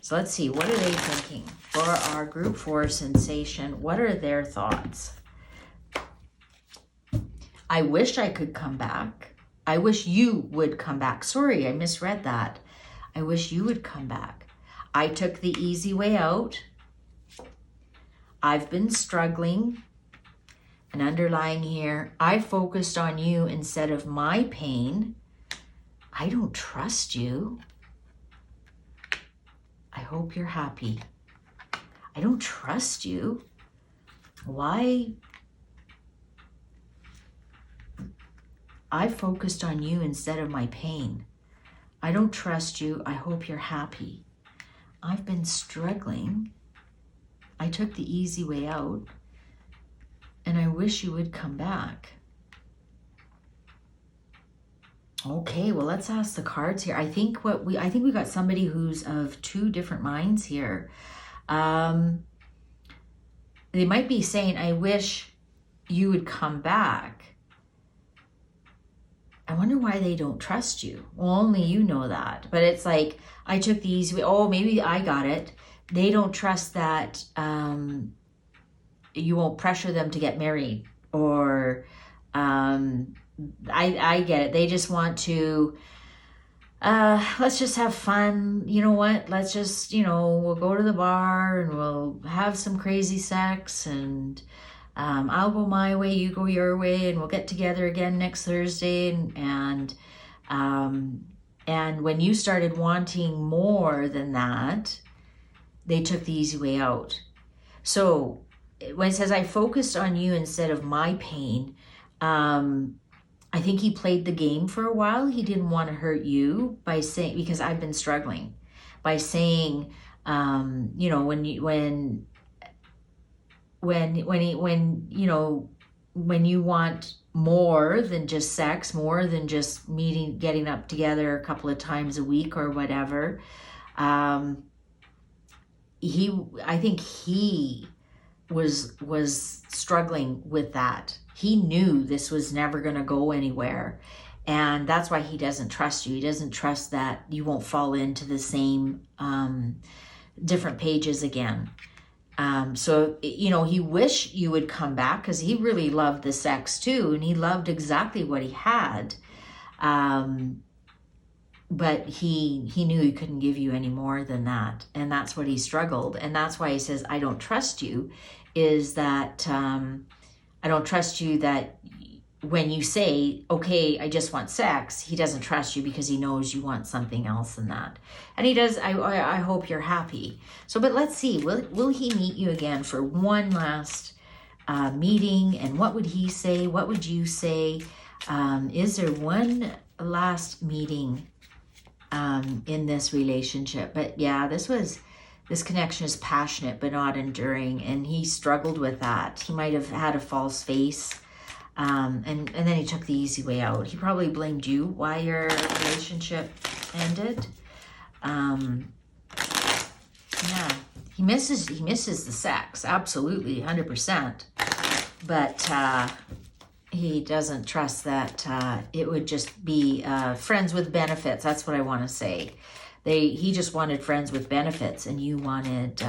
So let's see, what are they thinking for our group 4 sensation? What are their thoughts? I wish I could come back. I wish you would come back. Sorry, I misread that. I wish you would come back. I took the easy way out. I've been struggling. And underlying here, I focused on you instead of my pain. I don't trust you. I hope you're happy. I don't trust you. Why? I focused on you instead of my pain. I don't trust you. I hope you're happy. I've been struggling. I took the easy way out, and I wish you would come back. Okay, well, let's ask the cards here. I think we got somebody who's of 2 different minds here. They might be saying, I wish you would come back. I wonder why they don't trust you. Well, only you know that. But it's like, I took the easy way. Oh, maybe I got it. They don't trust that you won't pressure them to get married. Or I get it. They just want to, let's just have fun. You know what? Let's just, we'll go to the bar and we'll have some crazy sex, and I'll go my way, you go your way, and we'll get together again next Thursday. And when you started wanting more than that, they took the easy way out. So when it says I focused on you instead of my pain, I think he played the game for a while. He didn't want to hurt you by saying, because I've been struggling, by saying, when you want more than just sex, more than just getting up together a couple of times a week or whatever, I think he was struggling with that. He knew this was never going to go anywhere, and that's why he doesn't trust you. He doesn't trust that you won't fall into the same different pages again. So, he wished you would come back, because he really loved the sex too, and he loved exactly what he had. But he knew he couldn't give you any more than that. And that's what he struggled. And that's why he says, I don't trust you, is that I don't trust you, that when you say, okay, I just want sex, he doesn't trust you because he knows you want something else than that. And he does, I hope you're happy. So, but let's see, will he meet you again for one last meeting? And what would he say? What would you say? Is there one last meeting in this relationship? But yeah, this connection is passionate but not enduring, and he struggled with that. He might have had a false face, and then he took the easy way out. He probably blamed you why your relationship ended. Yeah, he misses the sex, absolutely, 100%. But he doesn't trust that it would just be friends with benefits. That's what I want to say. He just wanted friends with benefits, and you wanted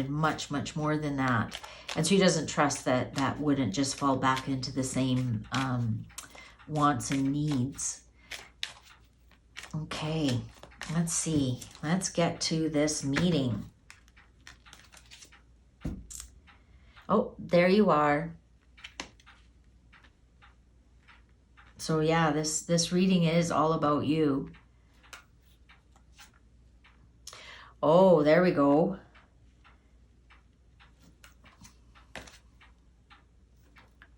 much, much more than that. And so he doesn't trust that wouldn't just fall back into the same wants and needs. Okay, let's see. Let's get to this meeting. Oh, there you are. So yeah, this reading is all about you. Oh, there we go.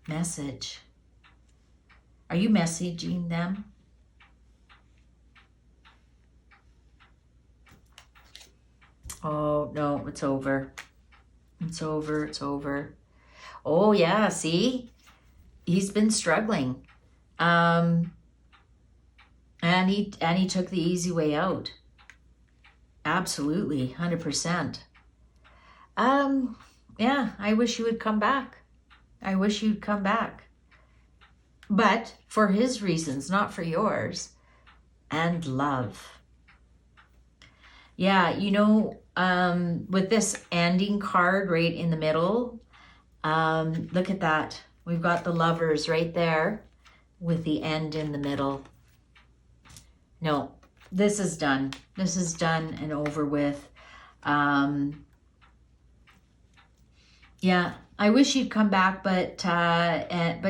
Message. Are you messaging them? Oh, no, it's over. It's over, it's over. Oh, yeah, see? He's been struggling. And he took the easy way out. Absolutely, 100%. Yeah, I wish you would come back. I wish you'd come back. But for his reasons, not for yours. And love. Yeah, you know, with this ending card right in the middle, look at that. We've got the lovers right there with the end in the middle. No, this is done. This is done and over with. Yeah, I wish you'd come back, but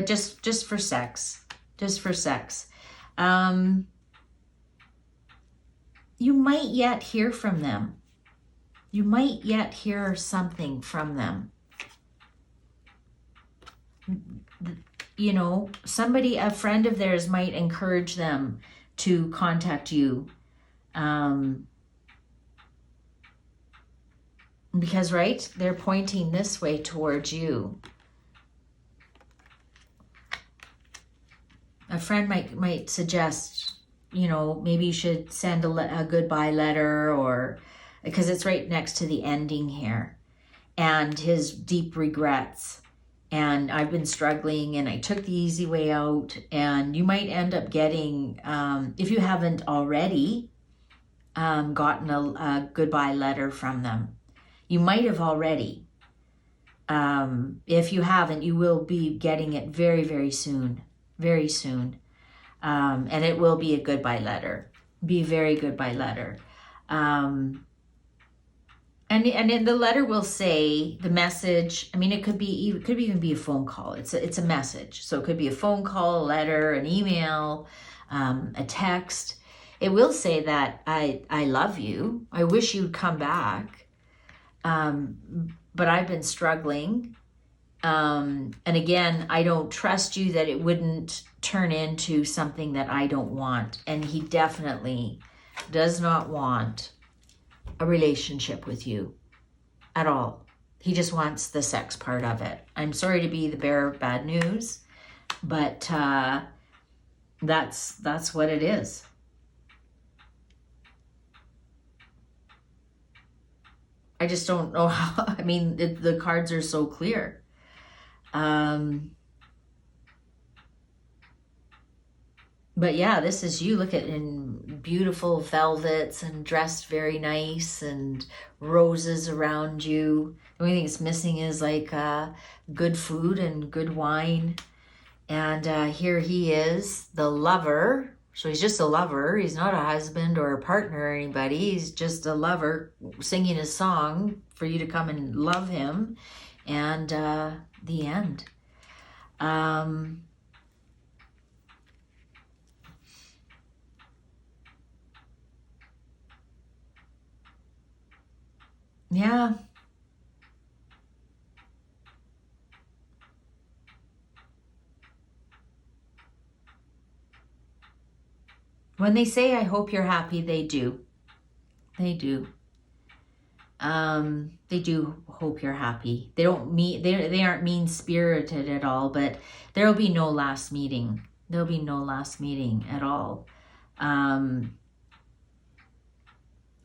just for sex. Just for sex. You might yet hear from them. You might yet hear something from them. You know, somebody, a friend of theirs might encourage them to contact you. Because, right, they're pointing this way towards you. A friend might suggest, you know, maybe you should send a goodbye letter, or because it's right next to the ending here, and his deep regrets. And I've been struggling and I took the easy way out. And you might end up getting, if you haven't already gotten a goodbye letter from them, you might have already. If you haven't, you will be getting it very, very soon. Very soon. And it will be a goodbye letter. Be a very goodbye letter. And in the letter will say the message. I mean, it could even be a phone call. It's a message. So it could be a phone call, a letter, an email, a text. It will say that I love you. I wish you'd come back. But I've been struggling. And again, I don't trust you that it wouldn't turn into something that I don't want. And he definitely does not want a relationship with you at all. He just wants the sex part of it. I'm sorry to be the bearer of bad news, but that's what it is. I just don't know how. I mean, the cards are so clear. But yeah, this is you. Look at in beautiful velvets and dressed very nice and roses around you. The only thing that's missing is like good food and good wine. And here he is, the lover. So he's just a lover. He's not a husband or a partner or anybody. He's just a lover singing a song for you to come and love him. And the end. Yeah. When they say, I hope you're happy, they do. They do. They do hope you're happy. They don't mean, they aren't mean-spirited at all, but there'll be no last meeting. There'll be no last meeting at all.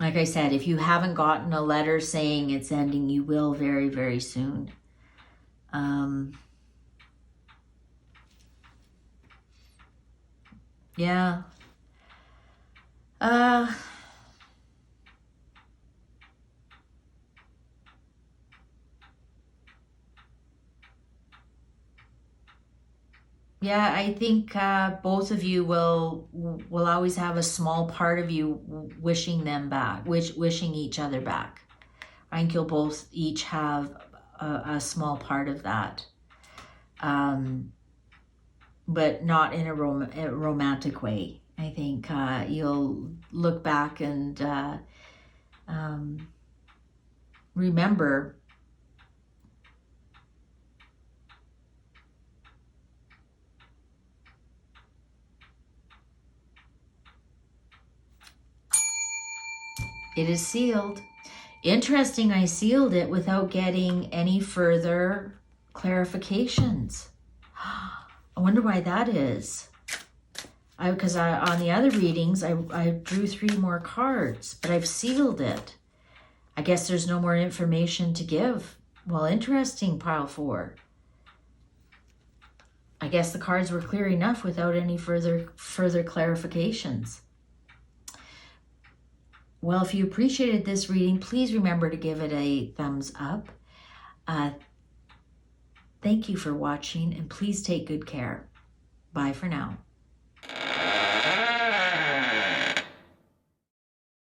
Like I said, if you haven't gotten a letter saying it's ending, you will very, very soon. Yeah. Yeah, I think both of you will always have a small part of you wishing them back, wishing each other back. I think you'll both each have a small part of that, but not in a romantic way. I think you'll look back and remember it is sealed. Interesting, I sealed it without getting any further clarifications. I wonder why that is. Because on the other readings, I drew 3 more cards, but I've sealed it. I guess there's no more information to give. Well, interesting, pile 4. I guess the cards were clear enough without any further clarifications. Well, if you appreciated this reading, please remember to give it a thumbs up. Thank you for watching, and please take good care. Bye for now.